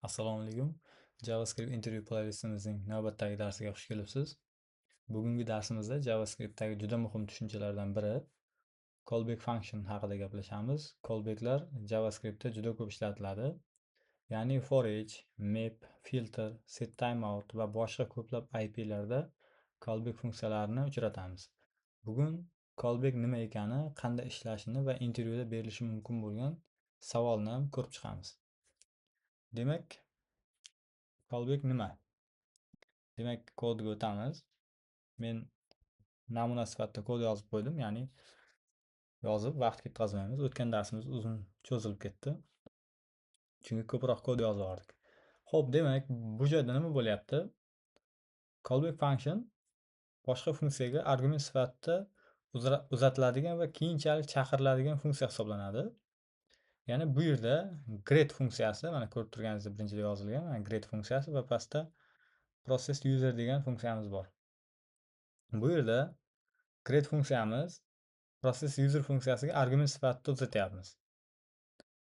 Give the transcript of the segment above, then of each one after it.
Assalomu alaykum. JavaScript interview playlistimizning navbatdagi darsiga xush kelibsiz. Bugungi darsimizda JavaScriptdagi juda muhim tushunchalardan biri callback function haqida gaplashamiz. Callbacklar JavaScriptda juda ko'p ishlatiladi. Ya'ni for each, map, filter, set timeout va boshqa ko'plab IP larda callback funksiyalarini uchratamiz. Bugun callback nima ekani, qanday ishlashini va intervyuda berilishi mumkin bo'lgan savolni ham ko'rib chiqamiz. Demak, callback nima? Demak, kodga o'tamiz. Men namuna sifatida kod yozib qo'ydim, ya'ni yozib vaqt ketkazmaymiz. O'tgan darsimiz uzun cho'zilib ketdi. Chunki ko'proq kod yozib yubordik. Xo'p, demak, bu joyda nima bo'lyapti? Callback function boshqa funksiyaga argument sifatida uzatiladigan va keyinchalik chaqiriladigan funksiya hisoblanadi. Ya'ni bu yerda get funksiyasi, mana ko'rib turganingizdek birinchida yozilgan, mana get funksiyasi va pastda process user degan funksiyamiz bor. Bu yerda get funksiyamiz process user funksiyasiga argument sifatida uzatyapmiz.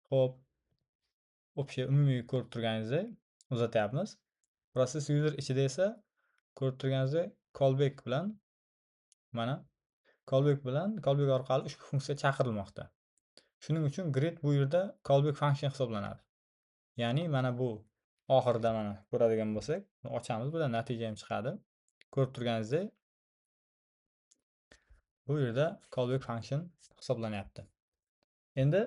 Xo'p, umumiy ko'rib turganingizdek uzatyapmiz. Process user ichida esa ko'rib turganingizdek callback bilan callback orqali ushbu funksiya chaqirilmoqda. Shuning uchun get bu yerda callback function hisoblanadi. Ya'ni mana bu oxirida mana ko'radigan bo'lsak, ochamiz, budan natija ham chiqadi. Ko'rib turganingizdek bu yerda callback function hisoblanyapti. Endi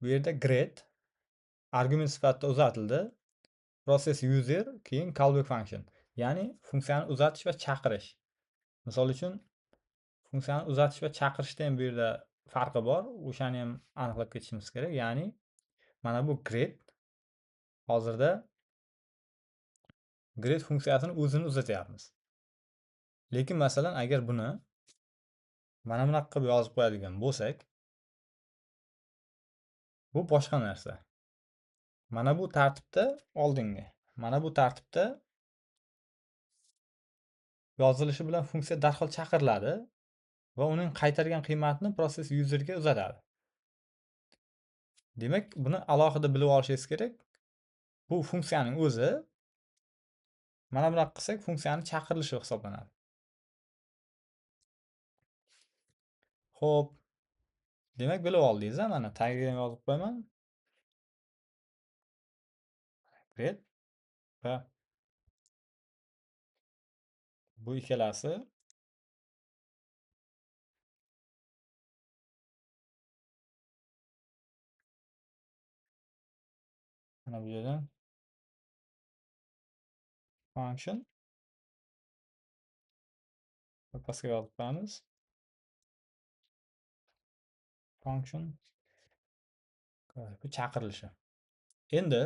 bu yerda get argument sifatida uzatildi. Process user, keyin callback function. Ya'ni funksiyani uzatish va chaqirish. Misol uchun funksiyani uzatish va chaqirishda ham bu yerda farqi bor. O'shani ham aniqlab ketishimiz kerak. Ya'ni mana bu get hozirda get funksiyasini o'zini uzatyapmiz. Lekin masalan agar buni mana bunaqa qilib yozib qo'yadigan bo'lsak, bu boshqa narsa. Mana bu tartibda oldingi. Mana bu tartibda yozilishi bilan funksiya darhol chaqiriladi va uning qaytargan qiymatini process userga uzatadi. Demak, buni alohida bilib olishingiz kerak. Bu funksiyaning o'zi mana bunaqa qilsak funksiyani chaqirilishi hisoblanadi. Xo'p. Demak, bilib oldingiz, mana tagiga ham yozib qo'yaman. Get va bu ikkalasi mana bu yerdan function va pastga yozib qo'yamiz. Function bu chaqirilishi. Endi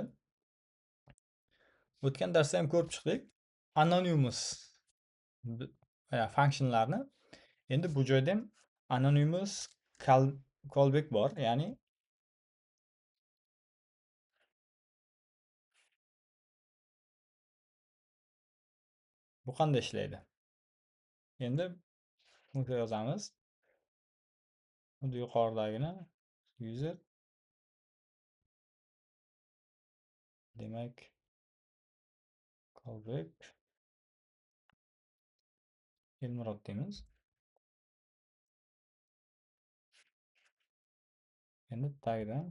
o'tgan darsda ham ko'rib chiqdik. Anonymous functionlarni. Endi bu joyda ham anonymous callback bor, ya'ni bu qanday ishlaydi? Endi funksiya yozamiz. Xuddi yuqoridagini user demak callback Elmurod deymiz. Endi tagidan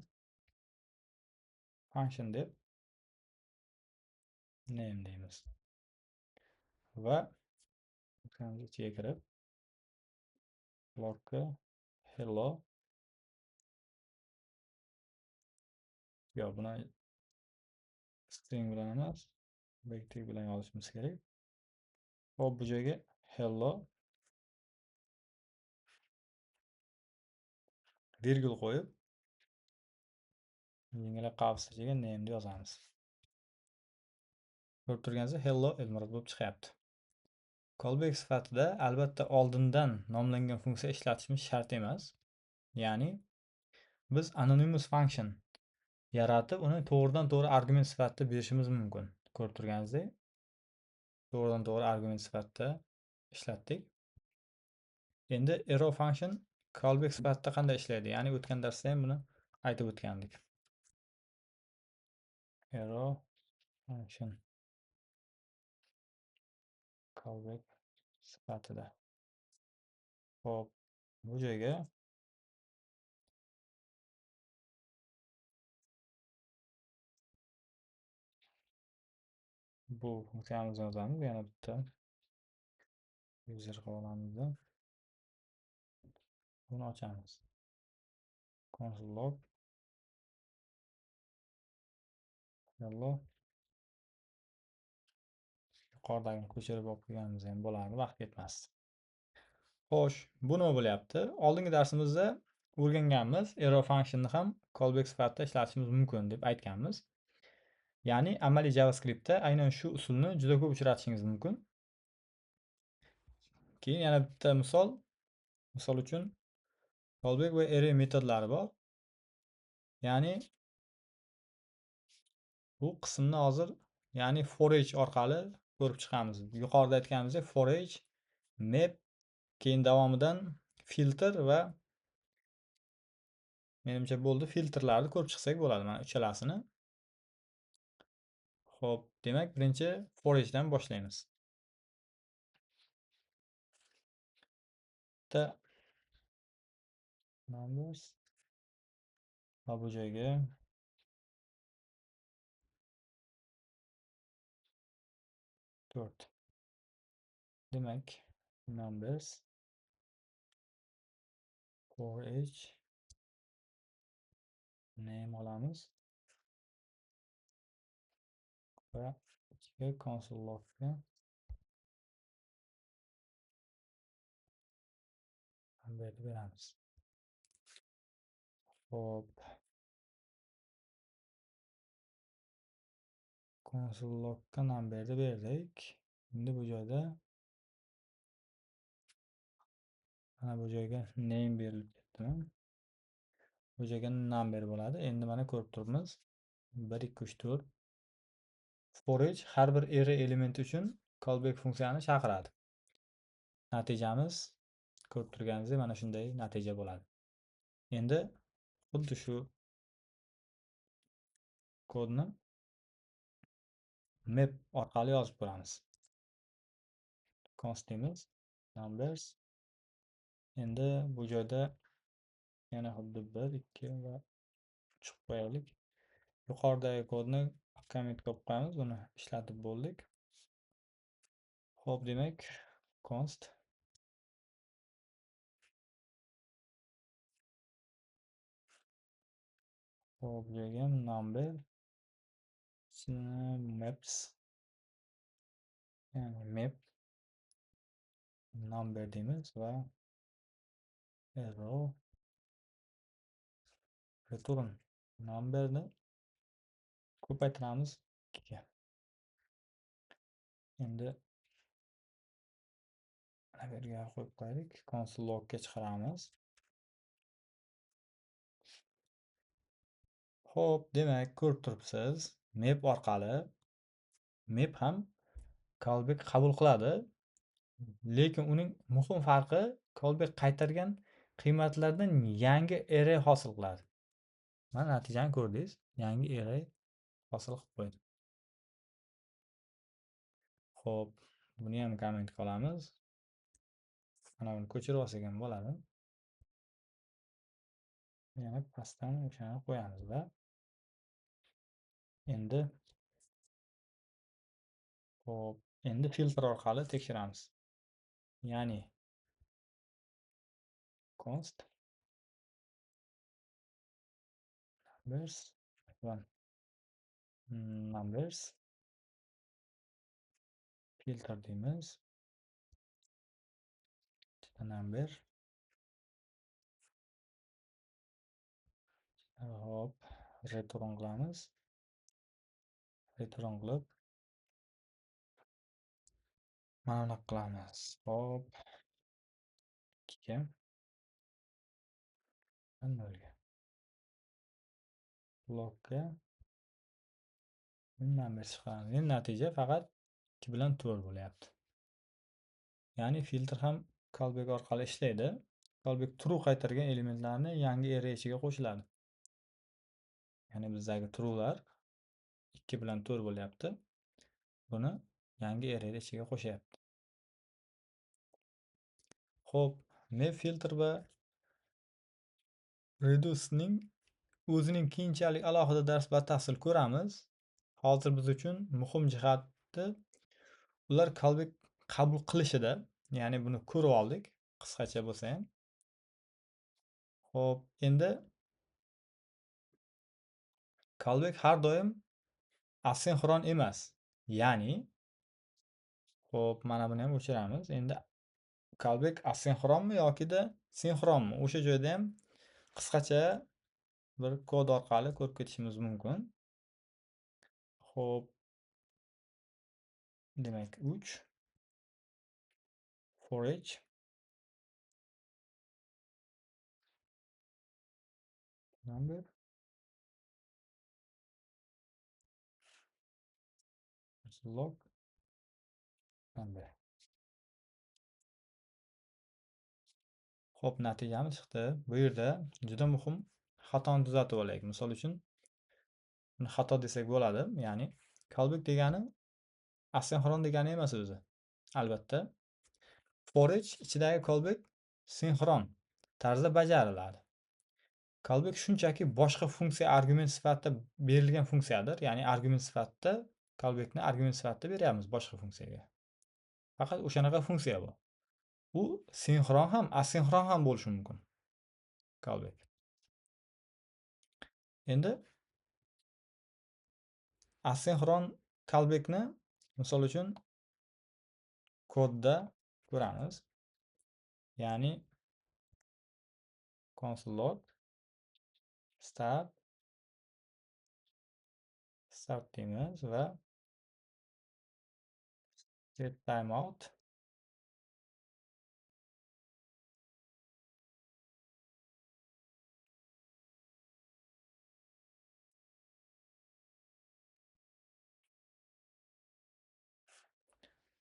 function deb name deymiz. Va funksiyamiz ichiga kirib blockka hello buni string bilan emas, backtick bilan yozishimiz kerak. Hop, bu joyga hello virgul qo'yib yengilab qavsichaga name deb yozamiz. Ko'rib turganingizdek hello Elmurod bo'lib chiqyapti. Callback sifatida albatta oldindan nomlangan funksiya ishlatishimiz shart emas. Ya'ni biz anonymous function yaratib, uni to'g'ridan to'g'ri argument sifatida berishimiz mumkin. Ko'rib turganingizdek, to'g'ridan to'g'ri argument sifatida ishlatdik. Endi arrow function callback sifatida qanday ishlaydi? Ya'ni o'tgan darsda ham buni aytib o'tgandik. arrow function callback sifatida. Xo'p, bu joyga bu funksiyamizni yozamiz. Yana bitta user havolamizda buni ochamiz. Console log hello. Yuqoridagini ko'chirib olib kelganimiz ham bo'lardi, vaqt ketmasdi. Xo'sh, bu nima bo'lyapti? Oldingi darsimizda o'rganganmiz, arrow functionni ham callback sifatida ishlatishimiz mumkin deb aytganmiz. Ya'ni amaliy JavaScriptda aynan shu usulni juda ko'p uchratishingiz mumkin. Keyin yana bitta misol uchun callback va array metodlari bor. Ya'ni bu qismni hozir for each orqali ko'rib chiqamiz. Yuqorida aytganimizdek for each, map, keyin davomidan filtr va menimcha bo'ldi, filtrlarni ko'rib chiqsak bo'ladi mana uchalasini. Xo'p, demak birinchi for each dan boshlaymiz. Bitta numbers va bu joyga to'rt. Demak, numbers for each name olamiz va ichiga console logga numberni beramiz. Xo'p, console logga numberni berdik. Endi bu joyda mana bu joyga name berilib ketdimi? Bu joyga number bo'ladi. Endi mana ko'rib turibmiz. 1 2 3 4 for each har bir array elementi uchun callback funksiyani chaqiradi. Natijamiz ko'rib turganingizdek mana shunday natija bo'ladi. Endi xuddi shu kodni map orqali yozib ko'ramiz. Const deymiz, numbers. Endi bu joyda yana xuddi 1 2 va chiqib qo'yaylik. Yuqoridagi kodni comment qilib qo'yamiz, buni ishlatib bo'ldik. Xo'p, demak const xo'p, joyga number maps, ya'ni map number deymiz va arrow return numberni ko'paytiramiz 2 ga. Endi mana bu yerga qo'yib qo'yaylik, console logga chiqaramiz. Xo'p, demak ko'rib turibsiz, map orqali map ham callback qabul qiladi, lekin uning muhim farqi callback qaytargan qiymatlardan yangi array hosil qiladi. Mana natijani ko'rdingiz, yangi array hosil qilib qo'ydi. Xo'p, buni ham comment qilamiz. Mana buni ko'chirib olsak ham bo'ladi. Yana pastdan o'shani qo'yamiz va endi xo'p, endi filtr orqali tekshiramiz. Ya'ni const numbers va numbers filter deymiz. Number hop, return qilamiz. Return qilib mana bunaqa qilamiz. Hop, 2 ga 0 ga logga number chiqaramiz. Endi natija faqat 2 bilan 4 bo'lyapti. Ya'ni filtr ham callback orqali ishlaydi. Callback true qaytargan elementlarni yangi array ichiga qo'shiladi. Ya'ni bizdagi true'lar 2 bilan 4 bo'lyapti. Buni yangi arrayda ichiga qo'shyapti. Xo'p, map filter va reduce'ning o'zining keyinchalik alohida dars batafsil ko'ramiz. Hozir biz uchun muhim jihati ular callback qabul qilishida, ya'ni buni ko'rib oldik, qisqacha bo'lsa ham. Xo'p, endi callback har doim asinxron emas. Ya'ni, xo'p, mana buni ham o'chiramiz. Endi callback asinxronmi yokida sinxronmi? O'sha joyda ham qisqacha bir kod orqali ko'rib ketishimiz mumkin. Xo'p, demak 3 for each number log number. Xo'p, natijamiz chiqdi. Bu yerda juda muhim xatoni tuzatib olaylik. Misol uchun buni xato desak bo'ladi. Ya'ni callback degani asinxron degani emas o'zi. Albatta, for each ichidagi callback sinxron tarzda bajariladi. Callback shunchaki boshqa funksiya argument sifatida berilgan funksiyadir. Ya'ni argument sifatida callbackni argument sifatida beryapmiz boshqa funksiyaga. Faqat o'shanaqa funksiya bu. U sinxron ham, asinxron ham bo'lishi mumkin. Callback. Endi asinxron callbackni misol uchun kodda ko'ramiz. Ya'ni console log start deymiz va set timeout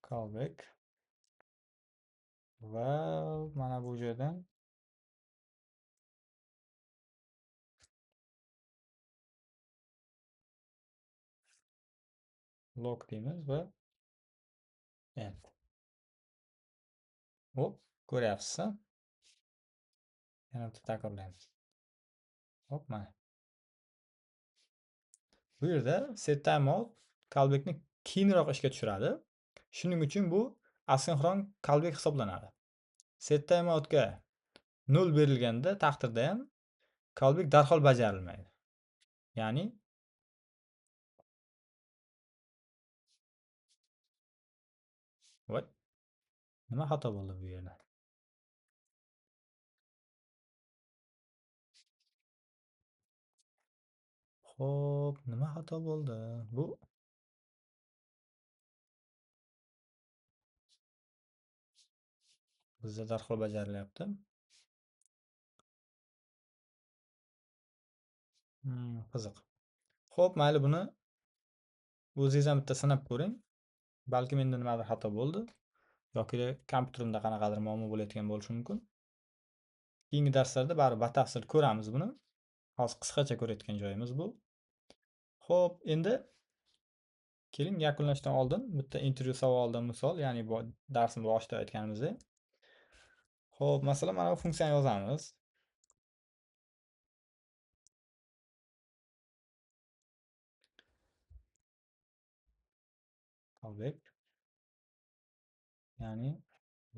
callback va mana bu joydan log deymiz va end. Hop, ko'ryapsiz. Yana bitta takrorlaymiz. Hop, mana. Bu yerda set timeout callbackni keyinroq ishga tushiradi. Shuning uchun bu asinxron callback hisoblanadi. Set timeoutga 0 berilganda taqdirda ham callback darhol bajarilmaydi. Ya'ni voy, nima xato bo'ldi bu yerda? Xo'p, nima xato bo'ldi? Bu bizda darhol bajarilyapti. Qiziq. Xo'p, mayli, buni o'zingiz ham bitta sinab ko'ring. Balki menda nimadir xato bo'ldi yoki kompyuterimda qanaqadir muammo bo'layotgan bo'lishi mumkin. Keyingi darslarda baribir batafsil ko'ramiz buni. Hozir qisqacha ko'rayotgan joyimiz bu. Xo'p, endi keling yakunlashdan oldin bitta intervyu savolidan misol, ya'ni bu darsni boshida aytganimizdek. Xo'p, masalan, mana bu funksiyani yozamiz. Callback, ya'ni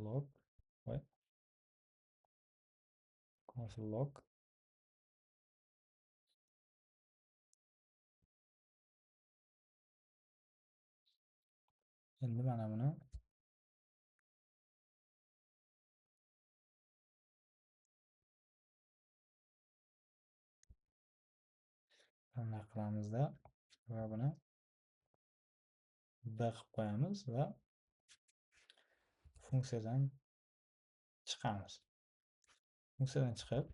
log va console log. Endi mana buni bunday qilamizda va buni b qilib qo'yamiz va funksiyadan chiqamiz. Funksiyadan chiqib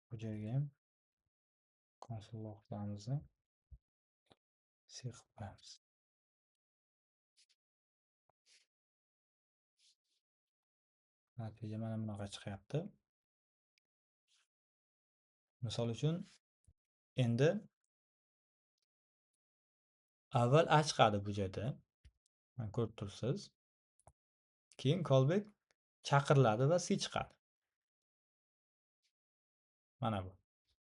bu joyga ham console loglarimizni C qilib qo'yamiz. Natija mana bunaqa chiqyapti. Misol uchun, endi avval A chiqadi bu joyda. Mana ko'rib turibsiz. Keyin callback chaqiriladi va C chiqadi. Mana bu.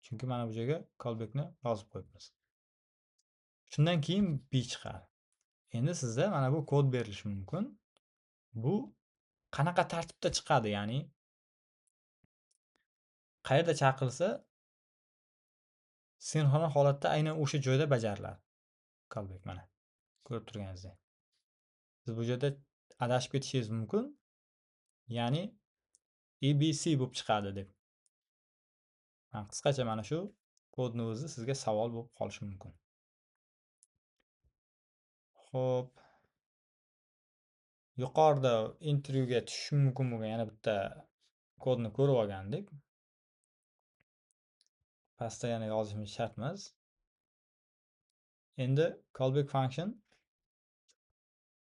Chunki mana bu joyga callbackni yozib qo'yibmiz. Shundan keyin B chiqadi. Endi sizda mana bu kod berilishi mumkin. Bu qanaqa tartibda chiqadi? Ya'ni qayerda chaqirilsa sinxron holatda aynan o'sha joyda bajariladi. Callback mana ko'rib turganingizdek. Siz bu yerda adashib ketishingiz mumkin. Ya'ni EBC bo'lib chiqadi deb. Qisqacha mana shu kodni o'zi sizga savol bo'lib qolishi mumkin. Xo'p. Yuqorida intervyuga tushish mumkin bo'lgan yana bitta kodni ko'rib olgandik. Pastda yana yozishimiz shart emas. Endi callback function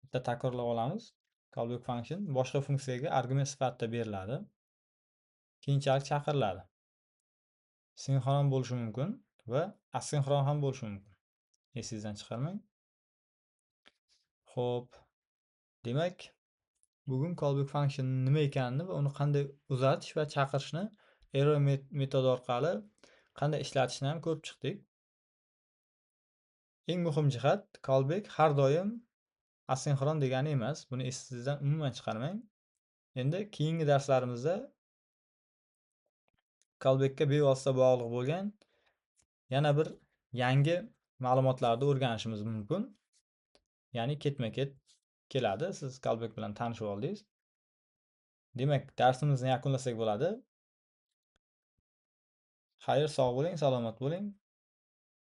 bitta takrorlab olamiz. Callback function boshqa funksiyaga argument sifatida beriladi. Keyinchalik chaqiriladi. Sinxron bo'lishi mumkin va asinxron ham bo'lishi mumkin. Esingizdan chiqarmang. Xo'p. Demak, bugun callback function nima ekanini va uni qanday uzatish va chaqirishni arrow metodi orqali qanday ishlatishni ham ko'rib chiqdik. Eng muhim jihat, callback har doim asinxron degani emas. Buni esingizdan umuman chiqarmang. Endi keyingi darslarimizda callbackka bevosita bog'liq bo'lgan yana bir yangi ma'lumotlarni o'rganishimiz mumkin. Ya'ni ketma-ket keladi. Siz callback bilan tanishib oldingiz. Demak, darsimizni yakunlasak bo'ladi. Xayr, sog' bo'ling, salomat bo'ling.